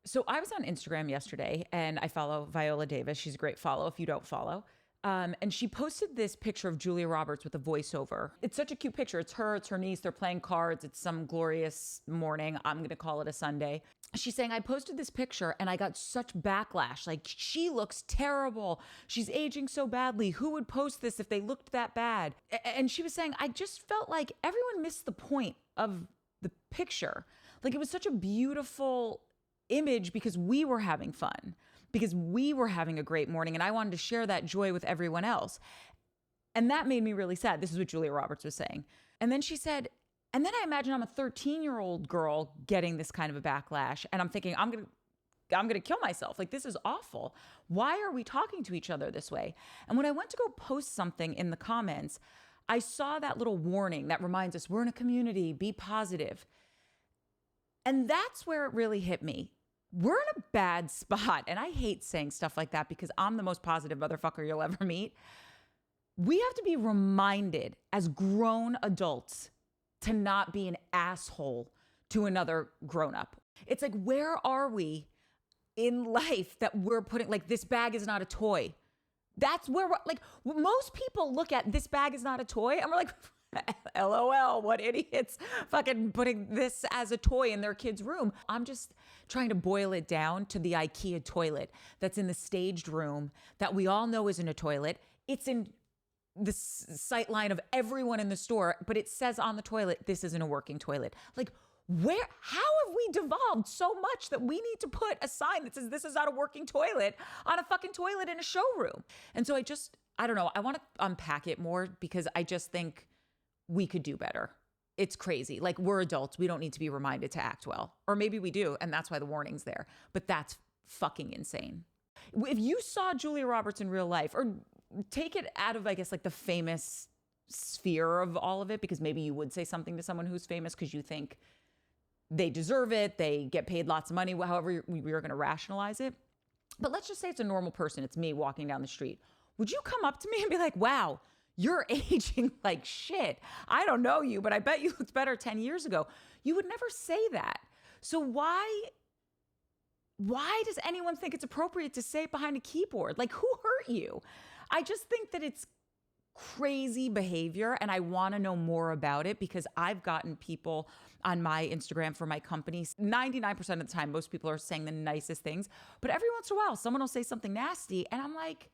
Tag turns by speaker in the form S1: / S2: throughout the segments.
S1: So I was on Instagram yesterday and I follow Viola Davis. She's a great follow if you don't follow. And she posted this picture of Julia Roberts with a voiceover. It's such a cute picture. It's her niece. They're playing cards. It's some glorious morning. I'm going to call it a Sunday. She's saying, I posted this picture and I got such backlash. Like, she looks terrible. She's aging so badly. Who would post this if they looked that bad? And she was saying, I just felt like everyone missed the point of the picture. Like, it was such a beautiful image because we were having fun, because we were having a great morning, and I wanted to share that joy with everyone else. And that made me really sad. This is what Julia Roberts was saying. And then she said, and then I imagine I'm a 13-year-old girl getting this kind of a backlash, and I'm thinking, I'm going to kill myself. Like, this is awful. Why are we talking to each other this way? And when I went to go post something in the comments, I saw that little warning that reminds us we're in a community, be positive. And that's where it really hit me. We're in a bad spot. And I hate saying stuff like that because I'm the most positive motherfucker you'll ever meet. We have to be reminded as grown adults to not be an asshole to another grown-up. It's like, where are we in life that we're putting, like, this bag is not a toy? That's where we're, like, most people look at this bag is not a toy and we're like, LOL, what idiots fucking putting this as a toy in their kid's room. I'm just trying to boil it down to the IKEA toilet that's in the staged room that we all know isn't a toilet. It's in the sight line of everyone in the store, but it says on the toilet, this isn't a working toilet. Like, how have we devolved so much that we need to put a sign that says this is not a working toilet on a fucking toilet in a showroom? And so I don't know. I want to unpack it more because I just think we could do better. It's crazy. Like, we're adults. We don't need to be reminded to act well. Or maybe we do, and that's why the warning's there. But that's fucking insane. If you saw Julia Roberts in real life, or take it out of, I guess, like the famous sphere of all of it, because maybe you would say something to someone who's famous because you think they deserve it, they get paid lots of money, however we are going to rationalize it. But let's just say it's a normal person. It's me walking down the street. Would you come up to me and be like, wow, you're aging like shit. I don't know you, but I bet you looked better 10 years ago. You would never say that. So why does anyone think it's appropriate to say it behind a keyboard? Like, who hurt you? I just think that it's crazy behavior, and I want to know more about it because I've gotten people on my Instagram for my company. 99% of the time, most people are saying the nicest things, but every once in a while, someone will say something nasty, and I'm like,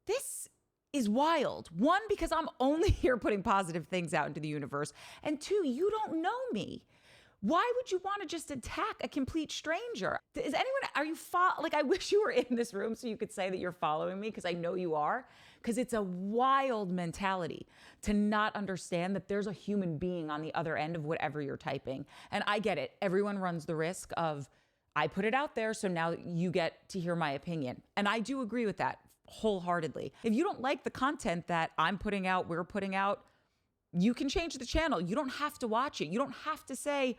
S1: this is wild. One, because I'm only here putting positive things out into the universe. And two, you don't know me. Why would you want to just attack a complete stranger? Like, I wish you were in this room so you could say that you're following me, because I know you are, because it's a wild mentality to not understand that there's a human being on the other end of whatever you're typing. And I get it. Everyone runs the risk of, I put it out there, so now you get to hear my opinion. And I do agree with that wholeheartedly. If you don't like the content that I'm putting out, we're putting out, you can change the channel. You don't have to watch it. You don't have to say,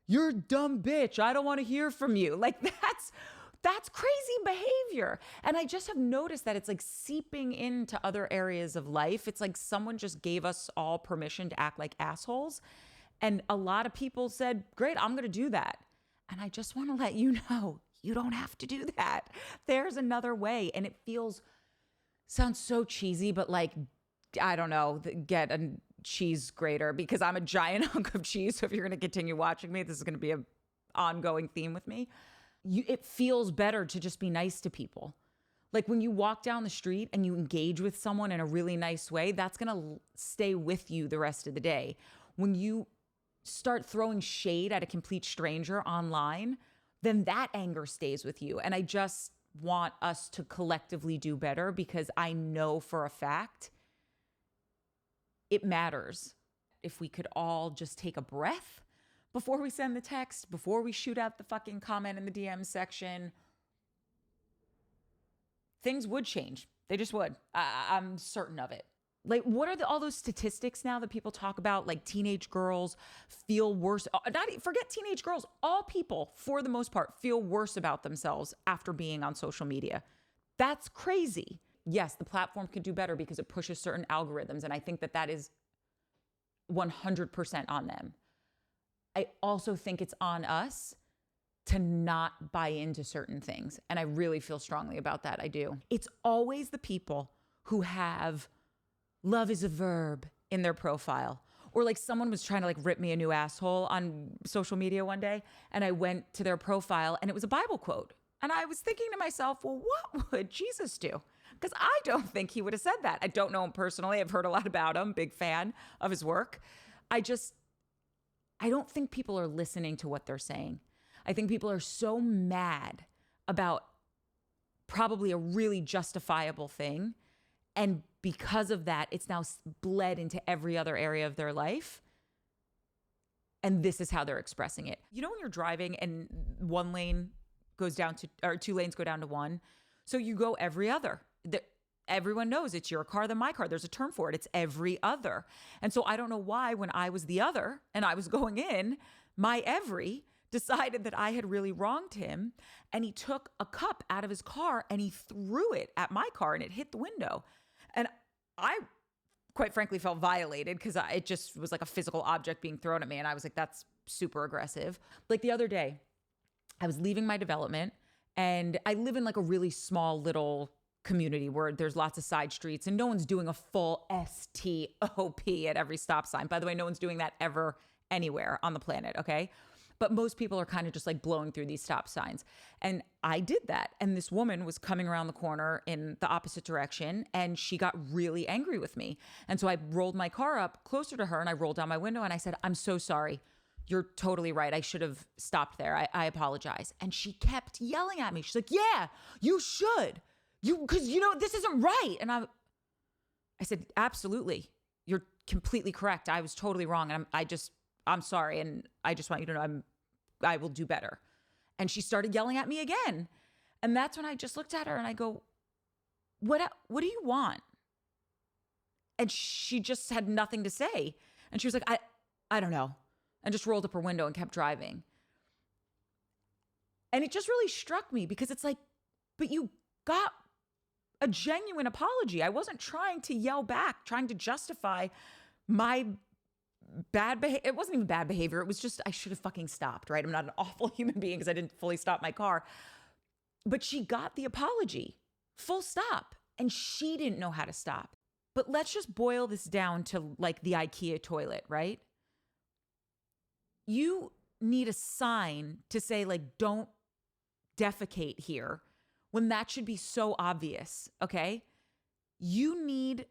S1: you're a dumb bitch, I don't want to hear from you. Like, that's crazy behavior. And I just have noticed that it's like seeping into other areas of life. It's like someone just gave us all permission to act like assholes. And a lot of people said, great, I'm going to do that. And I just want to let you know, you don't have to do that. There's another way. And it sounds so cheesy, but like, I don't know, get a cheese grater, because I'm a giant hunk of cheese. So if you're going to continue watching me, this is going to be an ongoing theme with me. It feels better to just be nice to people. Like, when you walk down the street and you engage with someone in a really nice way, that's going to stay with you the rest of the day. When you start throwing shade at a complete stranger online, then that anger stays with you. And I just want us to collectively do better, because I know for a fact it matters. If we could all just take a breath before we send the text, before we shoot out the fucking comment in the DM section, things would change. They just would. I'm certain of it. Like, what are all those statistics now that people talk about? Like, teenage girls feel worse. Forget teenage girls. All people, for the most part, feel worse about themselves after being on social media. That's crazy. Yes, the platform can do better because it pushes certain algorithms. And I think that is 100% on them. I also think it's on us to not buy into certain things. And I really feel strongly about that. I do. It's always the people who have love is a verb in their profile. Or like someone was trying to like rip me a new asshole on social media one day. And I went to their profile and it was a Bible quote. And I was thinking to myself, well, what would Jesus do? Because I don't think he would have said that. I don't know him personally. I've heard a lot about him, big fan of his work. I don't think people are listening to what they're saying. I think people are so mad about probably a really justifiable thing. And because of that, it's now bled into every other area of their life. And this is how they're expressing it. You know, when you're driving and one lane goes down to, or two lanes go down to one. So you go every other. Everyone knows it's your car than my car. There's a term for it. It's every other. And so I don't know why when I was the other and I was going in, my every decided that I had really wronged him. And he took a cup out of his car and he threw it at my car and it hit the window. And I quite frankly felt violated because it just was like a physical object being thrown at me. And I was like, that's super aggressive. Like the other day, I was leaving my development and I live in like a really small little community where there's lots of side streets and no one's doing a full STOP at every stop sign. By the way, no one's doing that ever anywhere on the planet, okay? But most people are kind of just like blowing through these stop signs. And I did that. And this woman was coming around the corner in the opposite direction and she got really angry with me. And so I rolled my car up closer to her and I rolled down my window and I said, I'm so sorry. You're totally right. I should have stopped there. I apologize. And she kept yelling at me. She's like, yeah, you should. Because this isn't right. And I said, absolutely. You're completely correct. I was totally wrong. And I'm sorry. And I just want you to know I will do better. And she started yelling at me again. And that's when I just looked at her and I go, what do you want? And she just had nothing to say. And she was like, I don't know. And just rolled up her window and kept driving. And it just really struck me because it's like, but you got a genuine apology. I wasn't trying to yell back, trying to justify my bad behavior. It wasn't even bad behavior. It was just, I should have fucking stopped, right? I'm not an awful human being because I didn't fully stop my car. But she got the apology, full stop. And she didn't know how to stop. But let's just boil this down to like the IKEA toilet, right? You need a sign to say like, don't defecate here when that should be so obvious, okay? You need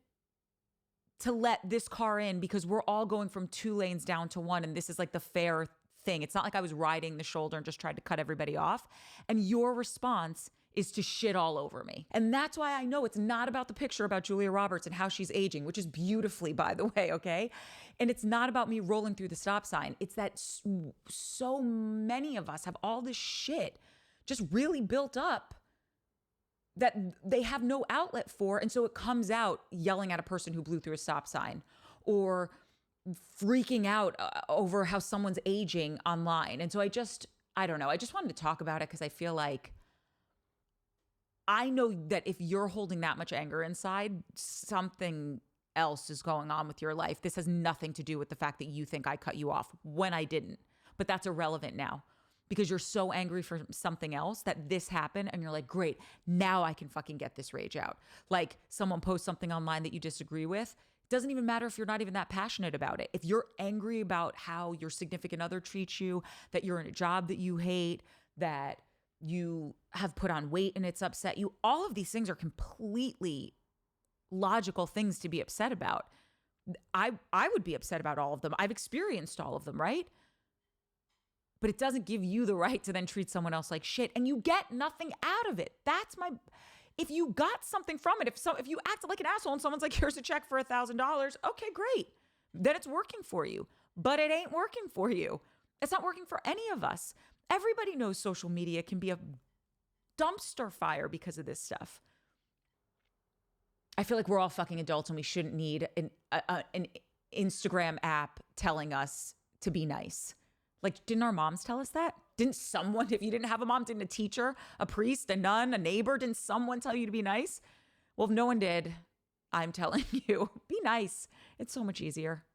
S1: to let this car in because we're all going from 2 lanes down to 1 and this is like the fair thing. It's not like I was riding the shoulder and just tried to cut everybody off. And your response is to shit all over me. And that's why I know it's not about the picture about Julia Roberts and how she's aging, which is beautifully, by the way, okay? And it's not about me rolling through the stop sign. It's that so many of us have all this shit just really built up that they have no outlet for. And so it comes out yelling at a person who blew through a stop sign or freaking out over how someone's aging online. And so I don't know. I just wanted to talk about it because I feel like I know that if you're holding that much anger inside, something else is going on with your life. This has nothing to do with the fact that you think I cut you off when I didn't. But that's irrelevant now. Because you're so angry for something else that this happened and you're like, great, now I can fucking get this rage out. Like someone posts something online that you disagree with. It doesn't even matter if you're not even that passionate about it. If you're angry about how your significant other treats you, that you're in a job that you hate, that you have put on weight and it's upset you, all of these things are completely logical things to be upset about. I would be upset about all of them. I've experienced all of them, right? But it doesn't give you the right to then treat someone else like shit and you get nothing out of it. If you got something from it, if you acted like an asshole and someone's like, here's a check for $1,000, okay, great. Then it's working for you, but it ain't working for you. It's not working for any of us. Everybody knows social media can be a dumpster fire because of this stuff. I feel like we're all fucking adults and we shouldn't need an Instagram app telling us to be nice. Like, didn't our moms tell us that? Didn't someone, if you didn't have a mom, didn't a teacher, a priest, a nun, a neighbor, didn't someone tell you to be nice? Well, if no one did, I'm telling you, be nice. It's so much easier.